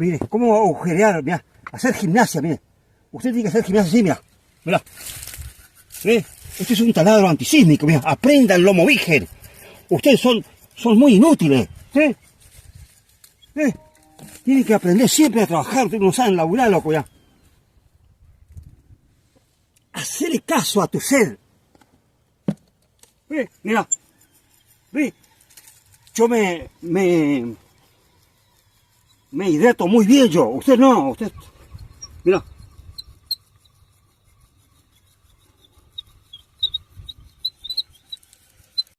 Mire, cómo agujerear, mira, hacer gimnasia, mire. Usted tiene que hacer gimnasia así, mira. Mira. ¿Ve? Este es un taladro antisísmico, mira. Aprendan lomo virgen. Ustedes son muy inútiles. ¿Sí? ¿Eh? Tienen que aprender siempre a trabajar. Ustedes no saben laburar, loco, ya. Hacele caso a tu ser. ¿Ve? Mira. ¿Ve? Yo me hidrato muy bien yo. Usted no. Usted... Mira.